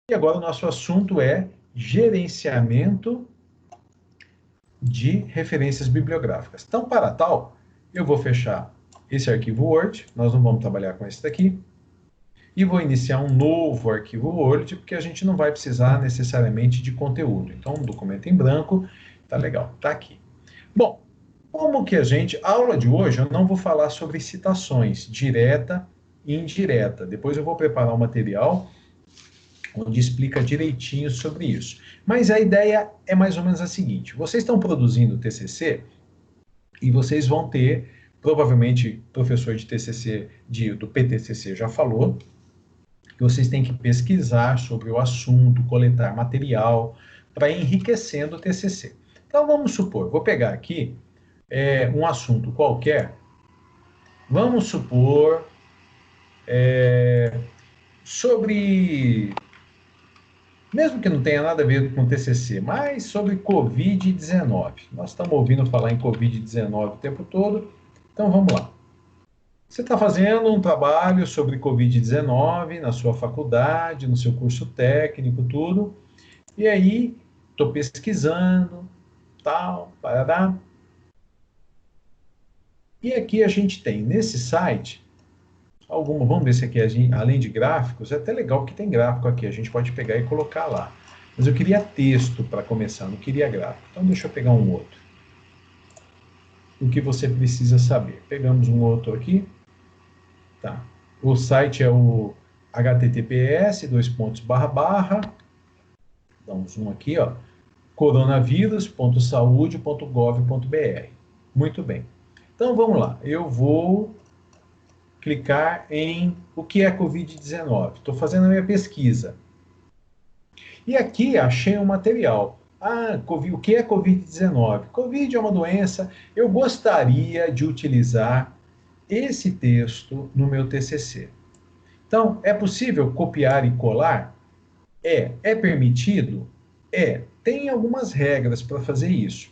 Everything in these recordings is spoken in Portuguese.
E agora o nosso assunto é gerenciamento de referências bibliográficas. Então, para tal, eu vou fechar esse arquivo Word, nós não vamos trabalhar com esse daqui, e vou iniciar um novo arquivo Word, porque a gente não vai precisar necessariamente de conteúdo. Então, um documento em branco, tá legal, tá aqui. Bom, como que a gente... A aula de hoje eu não vou falar sobre citações direta e indireta. Depois eu vou preparar um material onde explica direitinho sobre isso. Mas a ideia é mais ou menos a seguinte: vocês estão produzindo TCC e vocês vão ter, provavelmente, professor de TCC, do PTCC já falou, que vocês têm que pesquisar sobre o assunto, coletar material, para ir enriquecendo o TCC. Então, vamos supor, vou pegar aqui um assunto qualquer, vamos supor, sobre, mesmo que não tenha nada a ver com TCC, mas sobre Covid-19. Nós estamos ouvindo falar em Covid-19 o tempo todo, então vamos lá. Você está fazendo um trabalho sobre Covid-19 na sua faculdade, no seu curso técnico, tudo, e aí estou pesquisando, tal, parará. E aqui a gente tem, nesse site, vamos ver se aqui, além de gráficos, é até legal que tem gráfico aqui, a gente pode pegar e colocar lá. Mas eu queria texto para começar, não queria gráfico. Então deixa eu pegar um outro. O que você precisa saber. Pegamos um outro aqui. Tá. O site é o https://, dá um zoom aqui, ó, coronavírus.saude.gov.br. Muito bem. Então vamos lá. Eu vou clicar em o que é Covid-19. Estou fazendo a minha pesquisa. E aqui achei um material. O que é Covid-19? Covid é uma doença. Eu gostaria de utilizar esse texto no meu TCC. Então, é possível copiar e colar? É permitido? Tem algumas regras para fazer isso,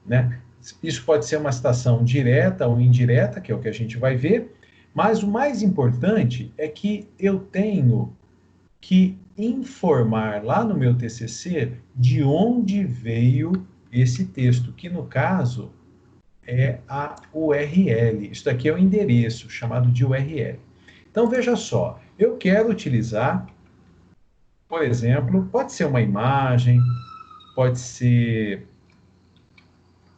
né? Isso pode ser uma citação direta ou indireta, que é o que a gente vai ver, mas o mais importante é que eu tenho que informar lá no meu TCC de onde veio esse texto, que no caso é a URL. Isso daqui é o endereço, chamado de URL. Então, veja só, eu quero utilizar, por exemplo, pode ser uma imagem, pode ser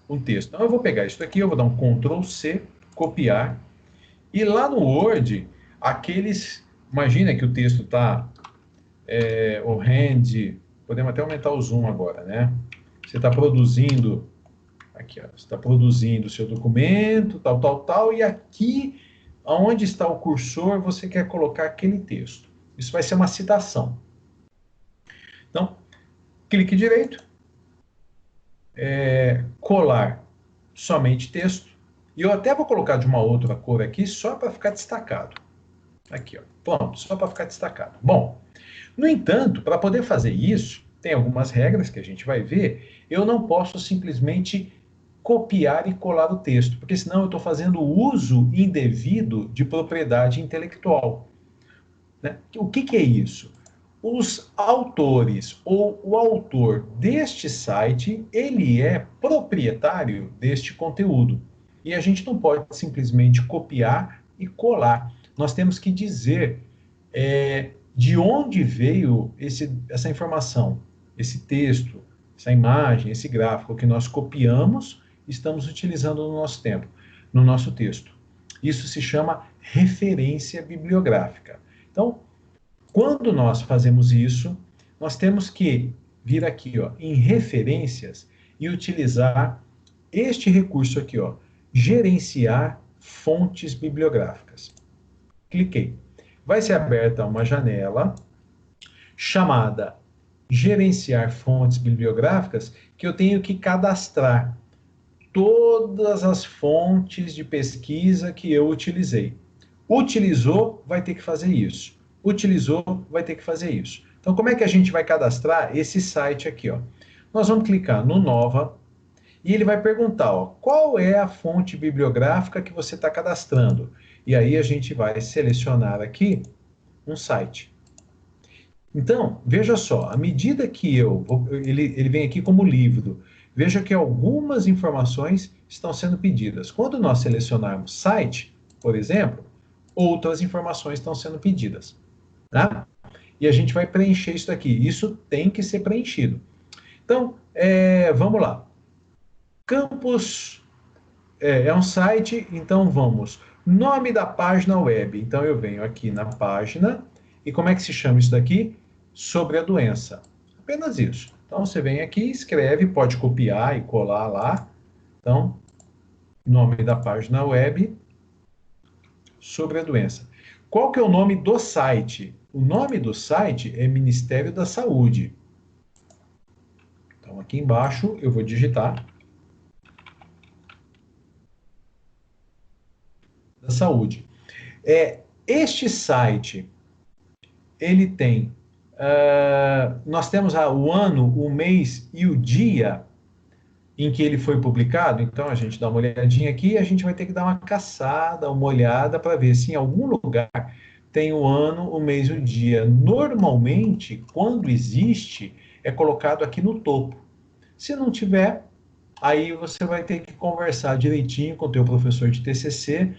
um texto. Então, eu vou pegar isso daqui, eu vou dar um Ctrl C, copiar, e lá no Word, imagina que o texto está o hand, podemos até aumentar o zoom agora, né? Você está produzindo, aqui, ó, você está produzindo o seu documento, tal, e aqui, onde está o cursor, você quer colocar aquele texto. Isso vai ser uma citação. Então, clique direito, colar somente texto, e eu até vou colocar de uma outra cor aqui, só para ficar destacado. Aqui, ó, pronto, só para ficar destacado. Bom, no entanto, para poder fazer isso, tem algumas regras que a gente vai ver, eu não posso simplesmente copiar e colar o texto, porque senão eu estou fazendo uso indevido de propriedade intelectual. Né? O que é isso? Os autores ou o autor deste site, ele é proprietário deste conteúdo. E a gente não pode simplesmente copiar e colar. Nós temos que dizer de onde veio essa informação, esse texto, essa imagem, esse gráfico que nós copiamos e estamos utilizando no nosso texto. Isso se chama referência bibliográfica. Então, quando nós fazemos isso, nós temos que vir aqui, ó, em referências e utilizar este recurso aqui, ó, gerenciar fontes bibliográficas. Cliquei. Vai ser aberta uma janela chamada gerenciar fontes bibliográficas, que eu tenho que cadastrar todas as fontes de pesquisa que eu utilizei. Utilizou, vai ter que fazer isso. Utilizou, vai ter que fazer isso. Então, como é que a gente vai cadastrar esse site aqui, ó? Nós vamos clicar no Nova e ele vai perguntar, ó, qual é a fonte bibliográfica que você está cadastrando? E aí a gente vai selecionar aqui um site. Então, veja só, à medida que ele vem aqui como livro, veja que algumas informações estão sendo pedidas. Quando nós selecionarmos site, por exemplo, outras informações estão sendo pedidas, né? E a gente vai preencher isso daqui. Isso tem que ser preenchido. Então, vamos lá. Campus é um site, então vamos. Nome da página web. Então eu venho aqui na página e como é que se chama isso daqui? Sobre a doença. Apenas isso. Então você vem aqui, escreve, pode copiar e colar lá. Então, nome da página web sobre a doença. Qual que é o nome do site? O nome do site é Ministério da Saúde. Então aqui embaixo eu vou digitar da saúde. Este site, ele tem, nós temos o ano, o mês e o dia em que ele foi publicado, então a gente dá uma olhadinha aqui e a gente vai ter que dar uma caçada, uma olhada para ver se em algum lugar tem o ano, o mês e o dia. Normalmente, quando existe, é colocado aqui no topo. Se não tiver, aí você vai ter que conversar direitinho com o teu professor de TCC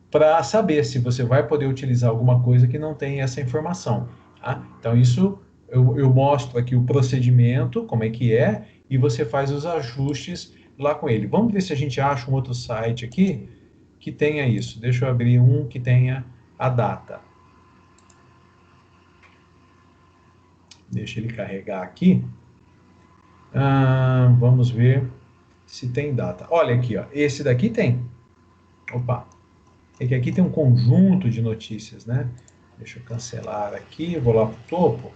para saber se você vai poder utilizar alguma coisa que não tem essa informação. Tá? Então, isso eu mostro aqui o procedimento, como é que é, e você faz os ajustes lá com ele. Vamos ver se a gente acha um outro site aqui que tenha isso. Deixa eu abrir um que tenha a data. Deixa ele carregar aqui. Vamos ver se tem data. Olha aqui, ó. Esse daqui tem. Opa. É que aqui tem um conjunto de notícias, né? Deixa eu cancelar aqui, vou lá para o topo.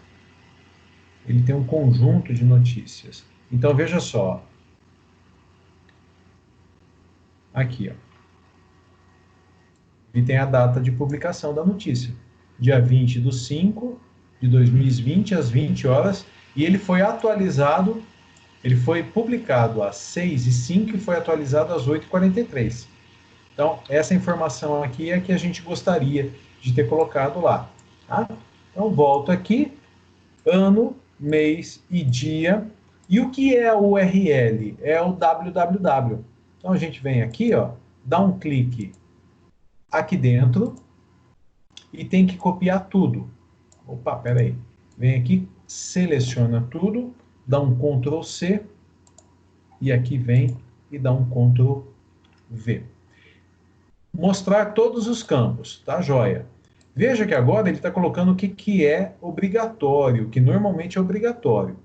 Ele tem um conjunto de notícias. Então, veja só. Aqui, ó. E tem a data de publicação da notícia. Dia 20/5 de 2020, às 20 horas. E ele foi atualizado, ele foi publicado às 6h05 e foi atualizado às 8h43. Então, essa informação aqui é que a gente gostaria de ter colocado lá. Tá? Então, volto aqui, ano, mês e dia. E o que é o URL? É o www. Então, a gente vem aqui, ó, dá um clique aqui dentro e tem que copiar tudo. Opa, peraí. Vem aqui, seleciona tudo, dá um Ctrl C e aqui vem e dá um Ctrl V. Mostrar todos os campos, tá joia? Veja que agora ele está colocando o que é obrigatório, que normalmente é obrigatório.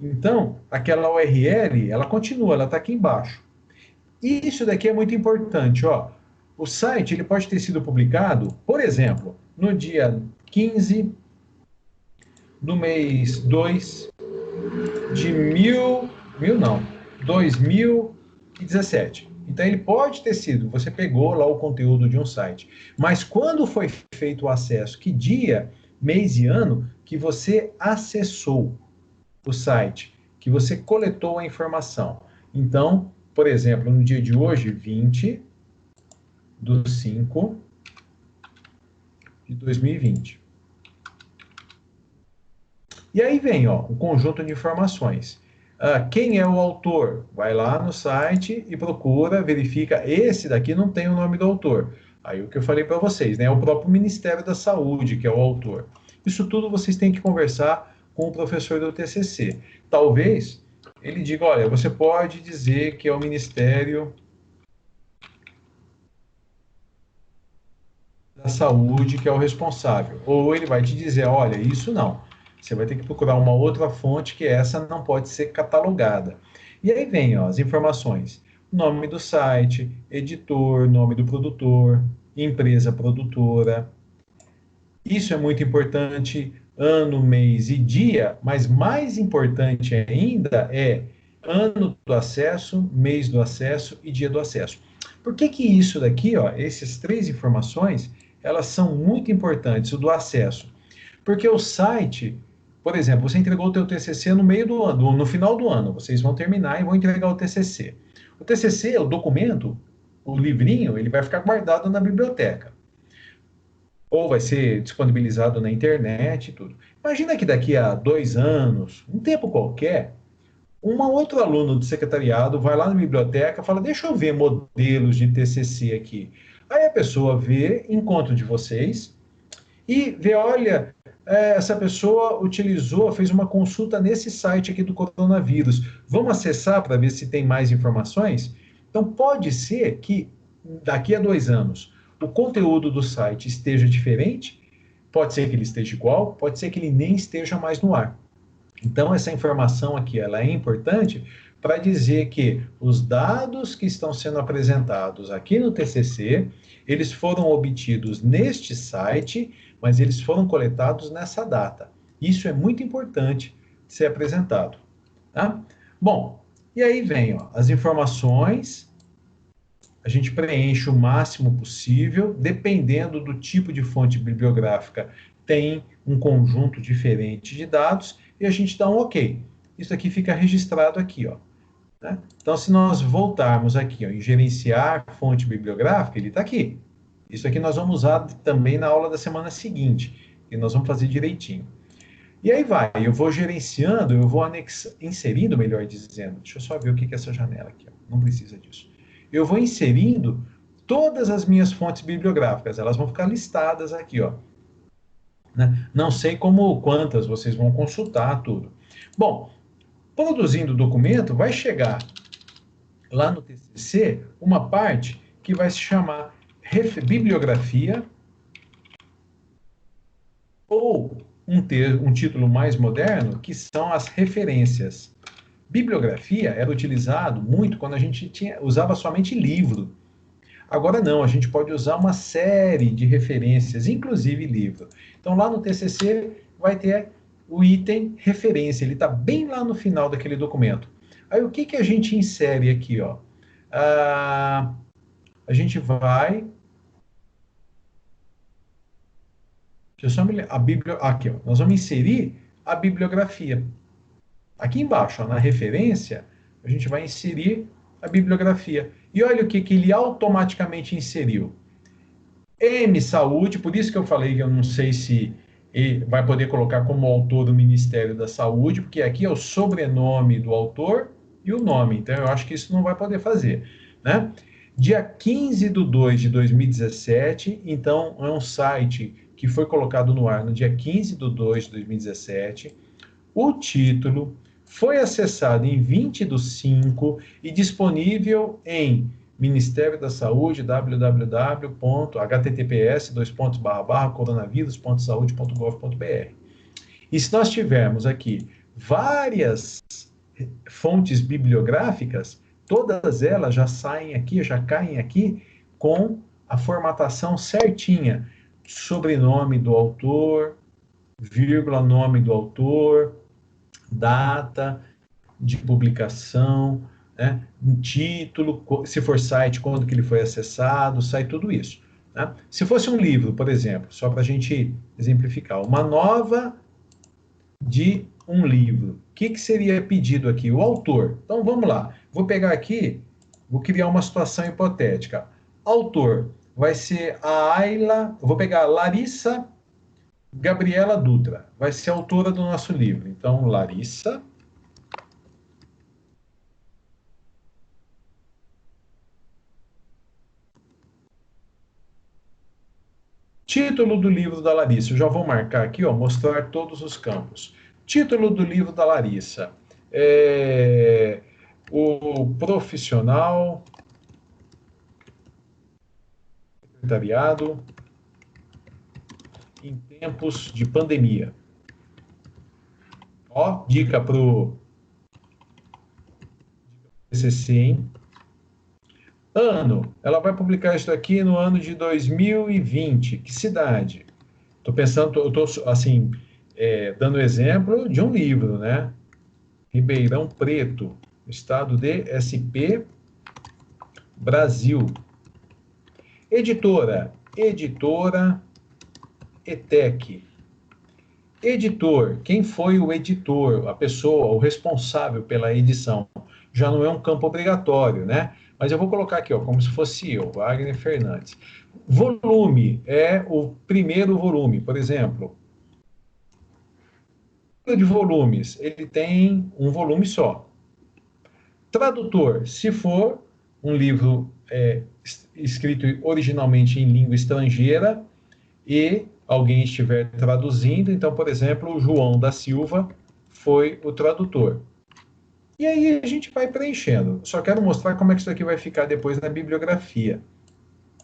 Então, aquela URL, ela continua, ela está aqui embaixo. E isso daqui é muito importante, ó. O site ele pode ter sido publicado, por exemplo, no dia 15 do mês 2 de 2017. Então ele pode ter sido, você pegou lá o conteúdo de um site, mas quando foi feito o acesso, que dia, mês e ano que você acessou o site, que você coletou a informação. Então, por exemplo, no dia de hoje, 20/5 de 2020. E aí vem, ó, um conjunto de informações. Quem é o autor? Vai lá no site e procura, verifica. Esse daqui não tem o nome do autor. Aí o que eu falei para vocês, né? É o próprio Ministério da Saúde que é o autor. Isso tudo vocês têm que conversar com o professor do TCC. Talvez ele diga, olha, você pode dizer que é o Ministério da Saúde que é o responsável. Ou ele vai te dizer, olha, isso não. Você vai ter que procurar uma outra fonte que essa não pode ser catalogada. E aí vem ó, as informações. Nome do site, editor, nome do produtor, empresa produtora. Isso é muito importante, ano, mês e dia, mas mais importante ainda é ano do acesso, mês do acesso e dia do acesso. Por que que isso daqui, ó, essas três informações, elas são muito importantes, o do acesso? Porque o site, por exemplo, você entregou o teu TCC no meio do ano, no final do ano, vocês vão terminar e vão entregar o TCC. O TCC, o documento, o livrinho, ele vai ficar guardado na biblioteca. ou vai ser disponibilizado na internet e tudo. Imagina que daqui a 2 anos, um tempo qualquer, um outro aluno do secretariado vai lá na biblioteca e fala, deixa eu ver modelos de TCC aqui. Aí a pessoa vê, encontra de vocês e vê, olha, essa pessoa utilizou, fez uma consulta nesse site aqui do coronavírus. Vamos acessar para ver se tem mais informações? Então, pode ser que daqui a 2 anos o conteúdo do site esteja diferente, pode ser que ele esteja igual, pode ser que ele nem esteja mais no ar. Então, essa informação aqui ela é importante para dizer que os dados que estão sendo apresentados aqui no TCC, eles foram obtidos neste site, mas eles foram coletados nessa data. Isso é muito importante ser apresentado. Tá? Bom, e aí vem ó, as informações, a gente preenche o máximo possível, dependendo do tipo de fonte bibliográfica, tem um conjunto diferente de dados, e a gente dá um OK. Isso aqui fica registrado aqui, ó. Né? Então, se nós voltarmos aqui ó, em gerenciar fonte bibliográfica, ele está aqui. Isso aqui nós vamos usar também na aula da semana seguinte, e nós vamos fazer direitinho. E aí vai, eu vou gerenciando, eu vou inserindo, melhor dizendo, deixa eu só ver o que é essa janela aqui, ó. Não precisa disso. Eu vou inserindo todas as minhas fontes bibliográficas, elas vão ficar listadas aqui, ó. Né? Não sei quantas vocês vão consultar, tudo. Bom, produzindo o documento, vai chegar lá no TCC uma parte que vai se chamar bibliografia, ou um título mais moderno, que são as referências. Bibliografia era utilizado muito quando a gente usava somente livro. Agora não, a gente pode usar uma série de referências, inclusive livro. Então lá no TCC vai ter o item referência, ele está bem lá no final daquele documento. Aí o que a gente insere aqui? Ó? A gente vai... Deixa eu só me... Aqui, ó, nós vamos inserir a bibliografia. Aqui embaixo, ó, na referência, a gente vai inserir a bibliografia. E olha o que ele automaticamente inseriu. M Saúde, por isso que eu falei que eu não sei se ele vai poder colocar como autor do Ministério da Saúde, porque aqui é o sobrenome do autor e o nome, então eu acho que isso não vai poder fazer. Né? Dia 15 de 2 de 2017, então é um site que foi colocado no ar no dia 15 de 2 de 2017, o título foi acessado em 20/5 e disponível em Ministério da Saúde, www.https://coronavírus.saude.gov.br. E se nós tivermos aqui várias fontes bibliográficas, todas elas já saem aqui, já caem aqui com a formatação certinha. Sobrenome do autor, vírgula, nome do autor, data de publicação, né? Um título, se for site, quando que ele foi acessado, sai tudo isso. Né? Se fosse um livro, por exemplo, só para a gente exemplificar, uma nova de um livro, o que seria pedido aqui? O autor. Então vamos lá, vou pegar aqui, vou criar uma situação hipotética. Autor vai ser a Ayla, eu vou pegar a Larissa Gabriela Dutra, vai ser autora do nosso livro. Então, Larissa. Título do livro da Larissa. Eu já vou marcar aqui, ó, mostrar todos os campos. Título do livro da Larissa. O profissional, secretariado, em tempos de pandemia. Ó, dica para o TCC, hein? Ano, ela vai publicar isso aqui no ano de 2020. Que cidade? Estou pensando, eu estou assim, dando exemplo de um livro, né? Ribeirão Preto, estado de SP, Brasil. Editora ETEC. Editor, quem foi o editor, a pessoa, o responsável pela edição? Já não é um campo obrigatório, né? Mas eu vou colocar aqui, ó, como se fosse eu, Wagner Fernandes. Volume é o primeiro volume, por exemplo. De volumes, ele tem um volume só. Tradutor, se for um livro escrito originalmente em língua estrangeira e alguém estiver traduzindo, então, por exemplo, o João da Silva foi o tradutor. E aí a gente vai preenchendo. Só quero mostrar como é que isso aqui vai ficar depois na bibliografia.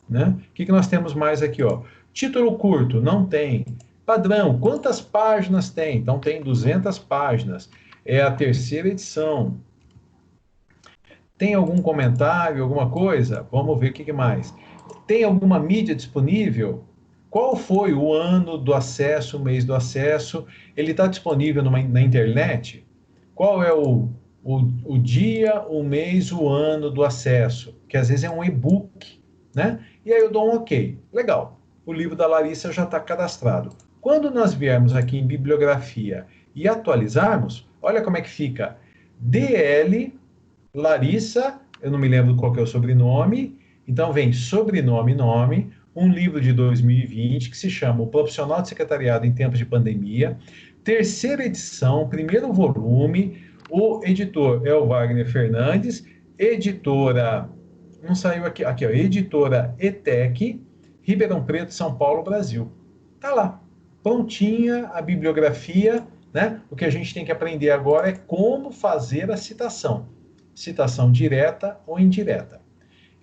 Né? O que nós temos mais aqui? Ó? Título curto, não tem. Padrão, quantas páginas tem? Então tem 200 páginas. É a terceira edição. Tem algum comentário, alguma coisa? Vamos ver o que mais. Tem alguma mídia disponível? Qual foi o ano do acesso, o mês do acesso? Ele está disponível na internet? Qual é o dia, o mês, o ano do acesso? Que às vezes é um e-book, né? E aí eu dou um OK. Legal. O livro da Larissa já está cadastrado. Quando nós viermos aqui em bibliografia e atualizarmos, olha como é que fica. DL Larissa, eu não me lembro qual que é o sobrenome, então vem sobrenome, nome, um livro de 2020 que se chama O Profissional de Secretariado em Tempos de Pandemia, terceira edição, primeiro volume, o editor é o Wagner Fernandes, editora, não saiu aqui, ó, editora ETEC, Ribeirão Preto, São Paulo, Brasil. Tá lá, prontinha a bibliografia, né? O que a gente tem que aprender agora é como fazer a citação. Citação direta ou indireta,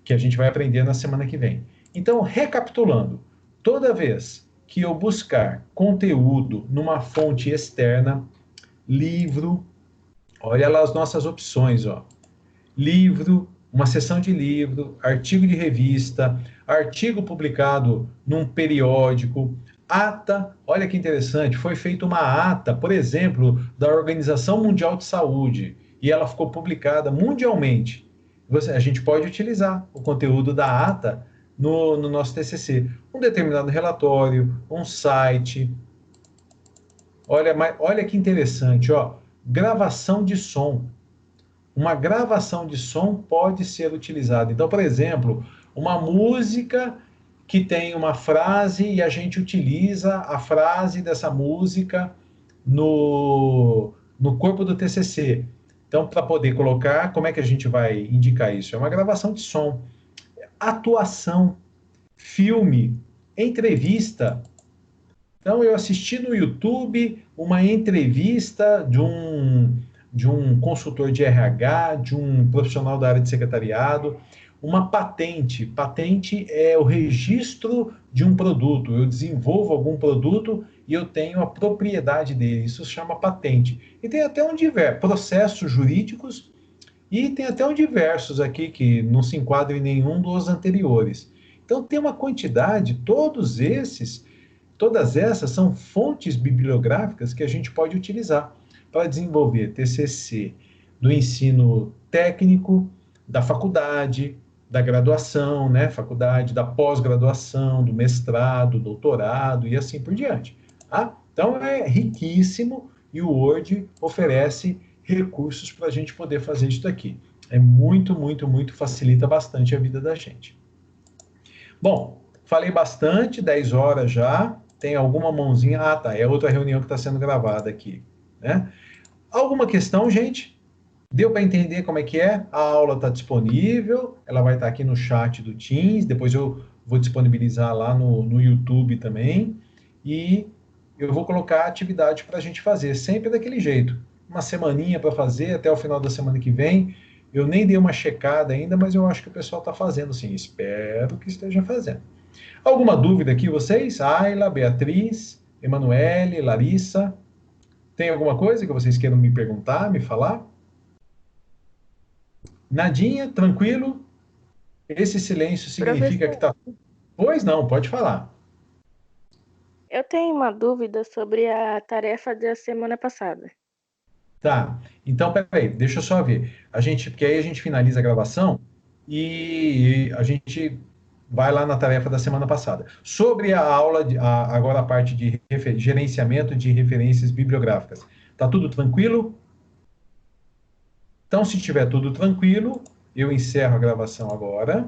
que a gente vai aprender na semana que vem. Então, recapitulando, toda vez que eu buscar conteúdo numa fonte externa, livro, olha lá as nossas opções, ó. Livro, uma seção de livro, artigo de revista, artigo publicado num periódico, ata, olha que interessante, foi feita uma ata, por exemplo, da Organização Mundial de Saúde, e ela ficou publicada mundialmente. A gente pode utilizar o conteúdo da ata no nosso TCC. Um determinado relatório, um site. Olha que interessante, ó. Gravação de som. Uma gravação de som pode ser utilizada. Então, por exemplo, uma música que tem uma frase e a gente utiliza a frase dessa música no corpo do TCC. Então, para poder colocar, como é que a gente vai indicar isso? É uma gravação de som, atuação, filme, entrevista. Então, eu assisti no YouTube uma entrevista de um consultor de RH, de um profissional da área de secretariado, uma patente. Patente é o registro de um produto. Eu desenvolvo algum produto e eu tenho a propriedade dele. Isso se chama patente. E tem até processos jurídicos e tem até diversos aqui que não se enquadram em nenhum dos anteriores. Então tem uma quantidade, todas essas são fontes bibliográficas que a gente pode utilizar para desenvolver TCC do ensino técnico, da faculdade, da graduação, né? Faculdade, da pós-graduação, do mestrado, doutorado e assim por diante. Tá? Então é riquíssimo e o Word oferece recursos para a gente poder fazer isso daqui. É muito, muito, muito, facilita bastante a vida da gente. Bom, falei bastante, 10 horas já. Tem alguma mãozinha? Ah, tá, é outra reunião que está sendo gravada aqui. Né? Alguma questão, gente? Deu para entender como é que é? A aula está disponível, ela vai estar aqui no chat do Teams, depois eu vou disponibilizar lá no YouTube também, e eu vou colocar a atividade para a gente fazer, sempre daquele jeito. Uma semaninha para fazer, até o final da semana que vem. Eu nem dei uma checada ainda, mas eu acho que o pessoal está fazendo sim, espero que esteja fazendo. Alguma dúvida aqui, vocês? Ayla, Beatriz, Emanuele, Larissa? Tem alguma coisa que vocês queiram me perguntar, me falar? Nadinha, tranquilo? Esse silêncio significa que Professor, tá. Pois não, pode falar. eu tenho uma dúvida sobre a tarefa da semana passada. Tá. Então, peraí, deixa eu só ver. Porque aí a gente finaliza a gravação e a gente vai lá na tarefa da semana passada. Sobre a aula, agora a parte de gerenciamento de referências bibliográficas. Tá tudo tranquilo? Então, se estiver tudo tranquilo, eu encerro a gravação agora.